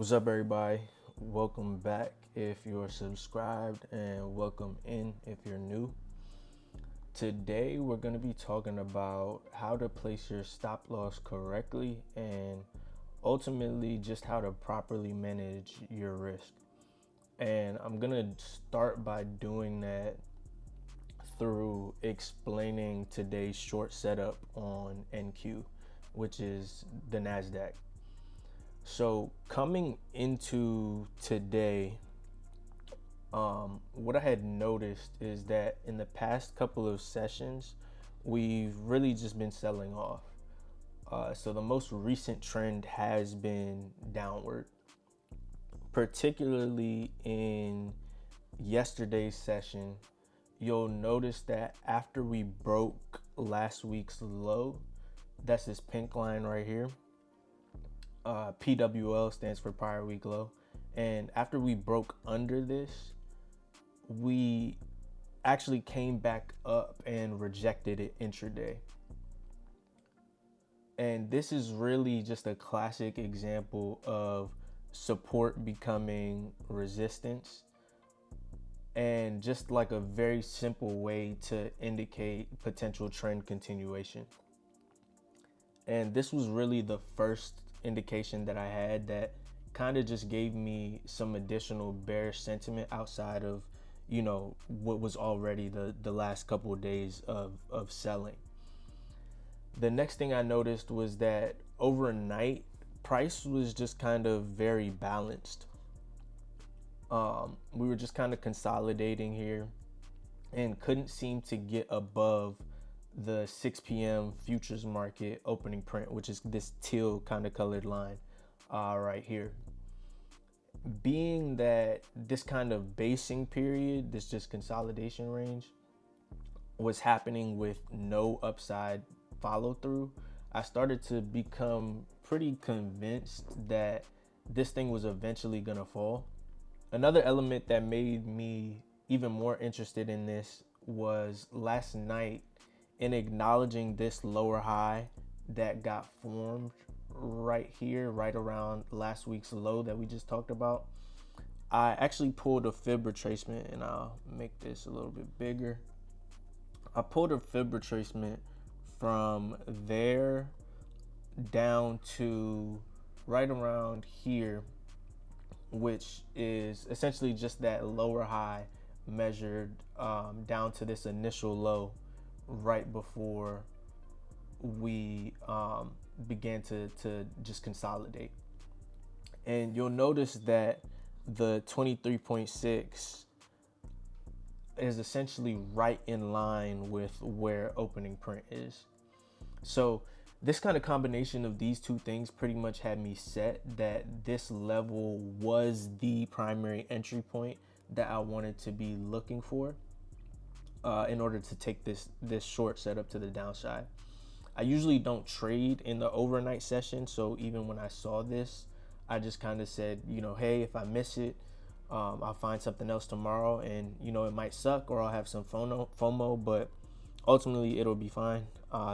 What's up, everybody? Welcome back if you're subscribed, and welcome in if you're new. Today, we're going to be talking about how to place your stop loss correctly and ultimately just how to properly manage your risk. And I'm going to start by doing that through explaining today's short setup on NQ, which is the NASDAQ. So coming into today, what I had noticed is that in the past couple of sessions, we've really just been selling off. So the most recent trend has been downward, particularly in yesterday's session. You'll notice that after we broke last week's low, that's this pink line right here. PWL stands for prior week low. And after we broke under this, we actually came back up and rejected it intraday. And this is really just a classic example of support becoming resistance, and just like a very simple way to indicate potential trend continuation. And this was really the first indication that I had that kind of just gave me some additional bearish sentiment outside of, what was already the last couple of days of selling. The next thing I noticed was that overnight price was just kind of very balanced. We were just kind of consolidating here and couldn't seem to get above the 6 p.m. futures market opening print, which is this teal kind of colored line right here. Being that this kind of basing period, this just consolidation range, was happening with no upside follow through, I started to become pretty convinced that this thing was eventually gonna fall. Another element that made me even more interested in this was last night, in acknowledging this lower high that got formed right here, right around last week's low that we just talked about, I actually pulled a fib retracement, and I'll make this a little bit bigger. I pulled a fib retracement from there down to right around here, which is essentially just that lower high measured down to this initial low right before we began to just consolidate. And you'll notice that the 23.6 is essentially right in line with where opening print is. So this kind of combination of these two things pretty much had me set that this level was the primary entry point that I wanted to be looking for in order to take this short setup to the downside. I usually don't trade in the overnight session, so even when I saw this, I just kind of said, hey, if I miss it, I'll find something else tomorrow, and it might suck or I'll have some FOMO, but ultimately it'll be fine.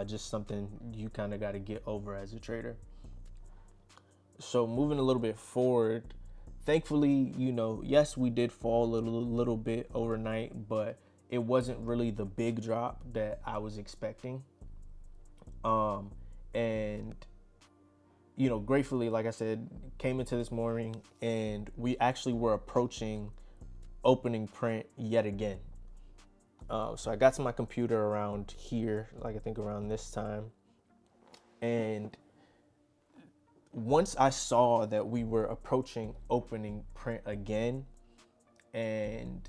Just something you kind of got to get over as a trader. So moving a little bit forward, thankfully, yes, we did fall a little bit overnight, but it wasn't really the big drop that I was expecting. And gratefully, like I said, came into this morning and we actually were approaching opening print yet again. So I got to my computer around here, like I think around this time. And once I saw that we were approaching opening print again and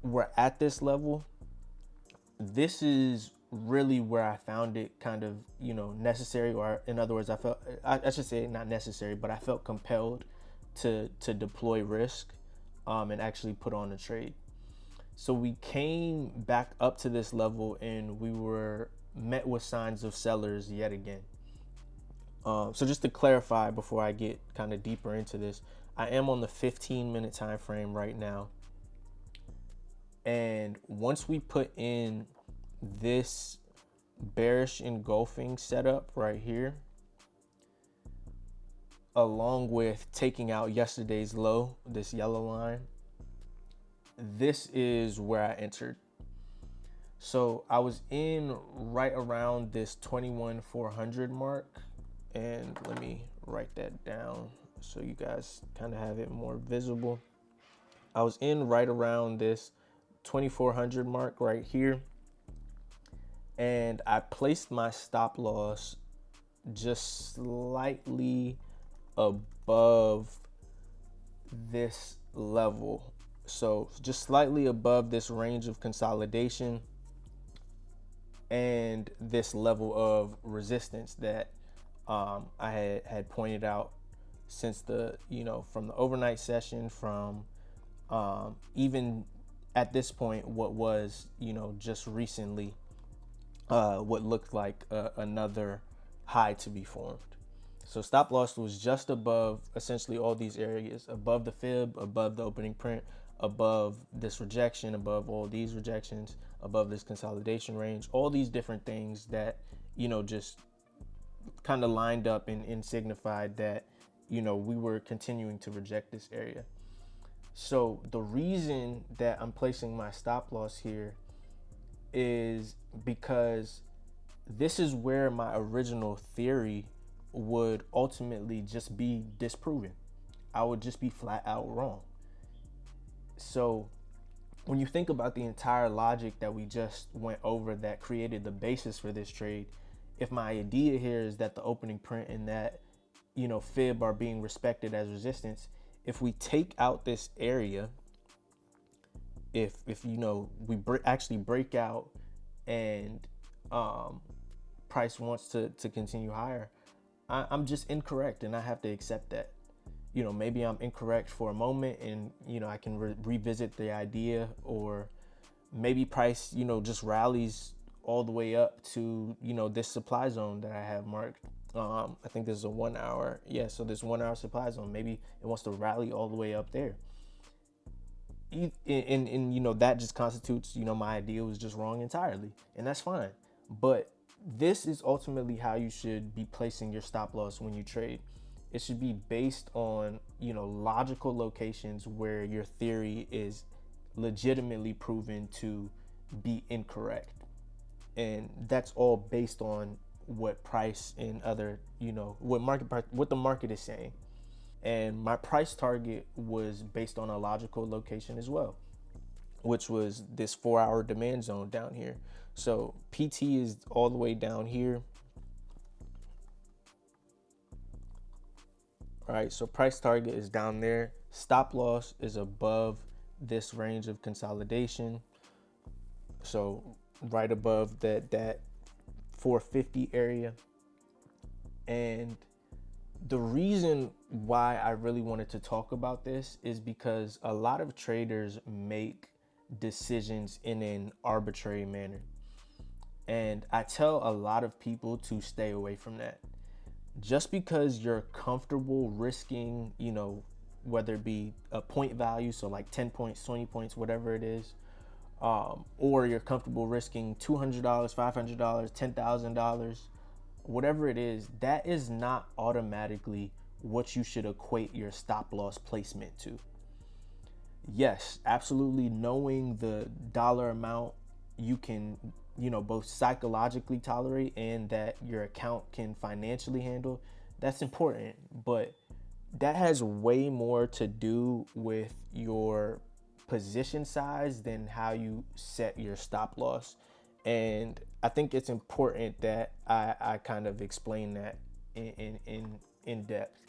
we're at this level, this is really where I found it kind of, necessary, or in other words, I should say not necessary, but I felt compelled to deploy risk and actually put on a trade. So we came back up to this level and we were met with signs of sellers yet again. So just to clarify before I get kind of deeper into this, I am on the 15-minute time frame right now. And once we put in this bearish engulfing setup right here, along with taking out yesterday's low, this yellow line, this is where I entered. So I was in right around this 21,400 mark, and let me write that down so you guys kind of have it more visible. I was in right around this 2,400 mark right here, and I placed my stop loss just slightly above this level. So just slightly above this range of consolidation and this level of resistance that I had pointed out since the, from the overnight session, from even at this point, what was, just recently, what looked like another high to be formed. So stop loss was just above essentially all these areas, above the fib, above the opening print, above this rejection, above all these rejections, above this consolidation range, all these different things that, just kind of lined up and signified that, we were continuing to reject this area. So the reason that I'm placing my stop loss here is because this is where my original theory would ultimately just be disproven. I would just be flat out wrong. So when you think about the entire logic that we just went over that created the basis for this trade, if my idea here is that the opening print and that, fib are being respected as resistance, if we take out this area, if we actually break out and price wants to continue higher, I'm just incorrect, and I have to accept that. Maybe I'm incorrect for a moment, and I can revisit the idea, or maybe price just rallies all the way up to this supply zone that I have marked. I think this is a 1 hour. Yeah, so this 1 hour supply zone, maybe it wants to rally all the way up there. And that just constitutes, my idea was just wrong entirely, and that's fine. But this is ultimately how you should be placing your stop loss when you trade. It should be based on, logical locations where your theory is legitimately proven to be incorrect. And that's all based on what price and other, what the market is saying. And my price target was based on a logical location as well, which was this 4 hour demand zone down here. So PT is all the way down here. All right, so price target is down there. Stop loss is above this range of consolidation. So right above that 450 area. And the reason why I really wanted to talk about this is because a lot of traders make decisions in an arbitrary manner. And I tell a lot of people to stay away from that. Just because you're comfortable risking, whether it be a point value, so like 10 points, 20 points, whatever it is, or you're comfortable risking $200, $500, $10,000, whatever it is, that is not automatically what you should equate your stop loss placement to. Yes, absolutely, knowing the dollar amount you can, both psychologically tolerate and that your account can financially handle, that's important. But that has way more to do with your position size than how you set your stop loss. And I think it's important that I kind of explain that in depth.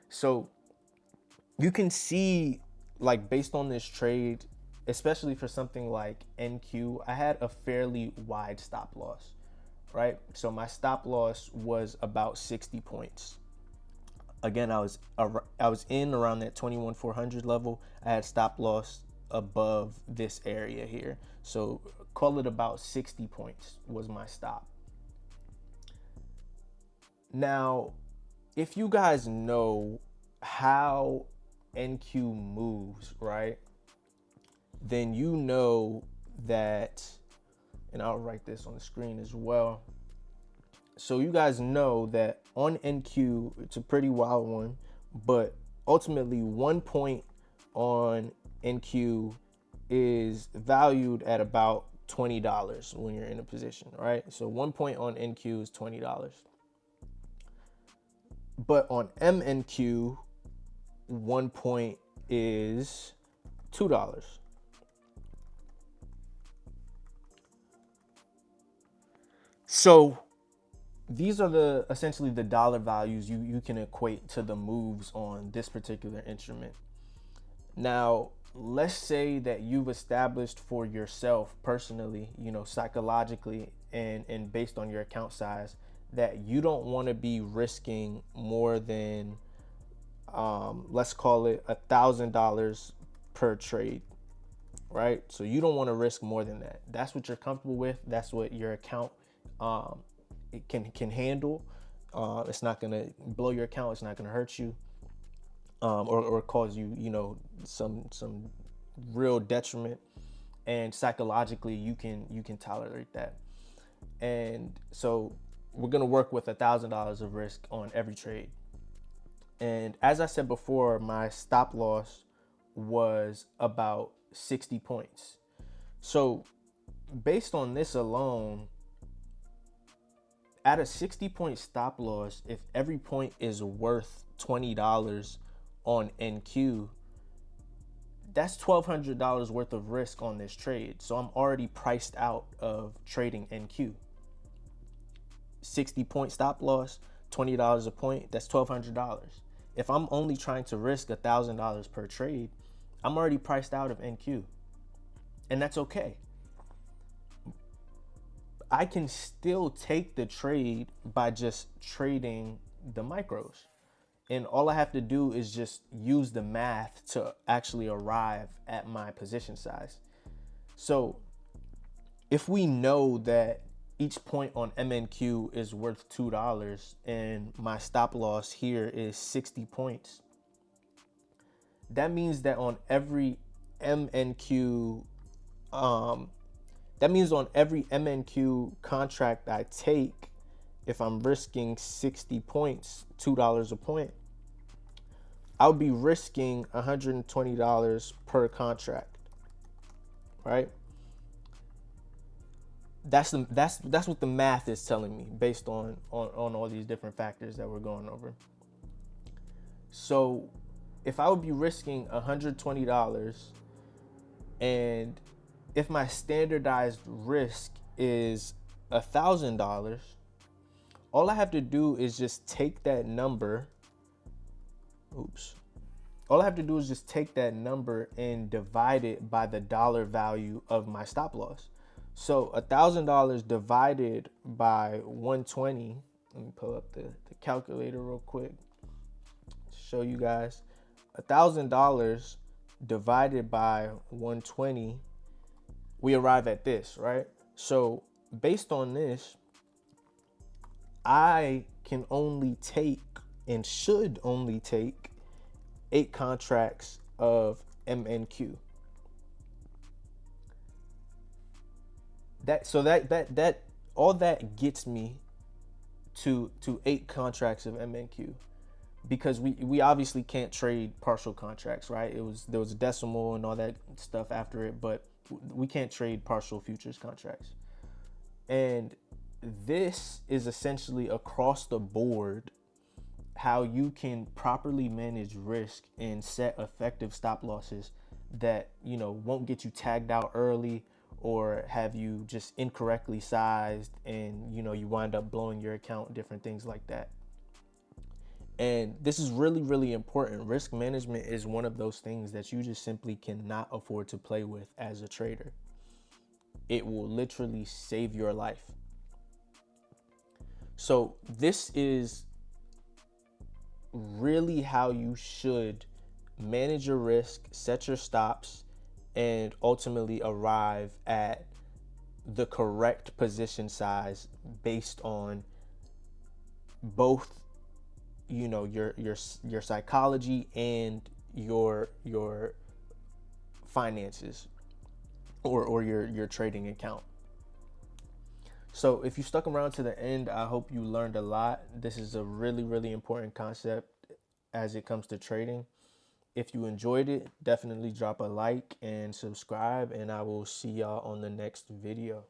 So you can see, like, based on this trade, especially for something like NQ, I had a fairly wide stop loss, right? So my stop loss was about 60 points. Again, I was in around that 21,400 level. I had stop loss above this area here. So call it about 60 points was my stop. Now, if you guys know how NQ moves, right, then you know that, and I'll write this on the screen as well. So you guys know that on NQ, it's a pretty wild one. but ultimately 1 point on NQ is valued at about $20 when you're in a position, right? So 1 point on NQ is $20. But on MNQ, 1 point is $2. So these are the essentially the dollar values you can equate to the moves on this particular instrument. Now, let's say that you've established for yourself personally, psychologically and based on your account size, that you don't want to be risking more than let's call it $1,000 per trade, right? So you don't want to risk more than that. That's what you're comfortable with. That's what your account it can handle. It's not gonna blow your account. It's not gonna hurt you, or cause you, some real detriment. And psychologically, you can tolerate that. And so we're gonna work with $1,000 of risk on every trade. And as I said before, my stop loss was about 60 points. So based on this alone, at a 60-point stop loss, if every point is worth $20 on NQ, that's $1,200 worth of risk on this trade. So I'm already priced out of trading NQ. 60-point stop loss, $20 a point, that's $1,200. If I'm only trying to risk $1,000 per trade, I'm already priced out of NQ. And that's okay. I can still take the trade by just trading the micros. And all I have to do is just use the math to actually arrive at my position size. So if we know that each point on MNQ is worth $2 and my stop loss here is 60 points, that means that on every MNQ, contract I take, if I'm risking 60 points, $2 a point, I would be risking $120 per contract, right? That's what the math is telling me based on all these different factors that we're going over. So if I would be risking $120, and if my standardized risk is $1,000, all I have to do is just take that number. All I have to do is just take that number and divide it by the dollar value of my stop loss. So $1,000 divided by 120. Let me pull up the calculator real quick to show you guys. $1,000 divided by 120, we arrive at this, right? So based on this, I can only take and should only take 8 contracts of MNQ. That all that gets me to 8 contracts of MNQ, because we obviously can't trade partial contracts, right? There was a decimal and all that stuff after it, but we can't trade partial futures contracts. And this is essentially across the board how you can properly manage risk and set effective stop losses that, won't get you tagged out early or have you just incorrectly sized and, you wind up blowing your account, different things like that. And this is really, really important. Risk management is one of those things that you just simply cannot afford to play with as a trader. It will literally save your life. So this is really how you should manage your risk, set your stops, and ultimately arrive at the correct position size based on both, your psychology and your finances or your trading account. So if you stuck around to the end, I hope you learned a lot. This is a really, really important concept. as it comes to trading. If you enjoyed it, definitely drop a like and subscribe, and I will see y'all on the next video.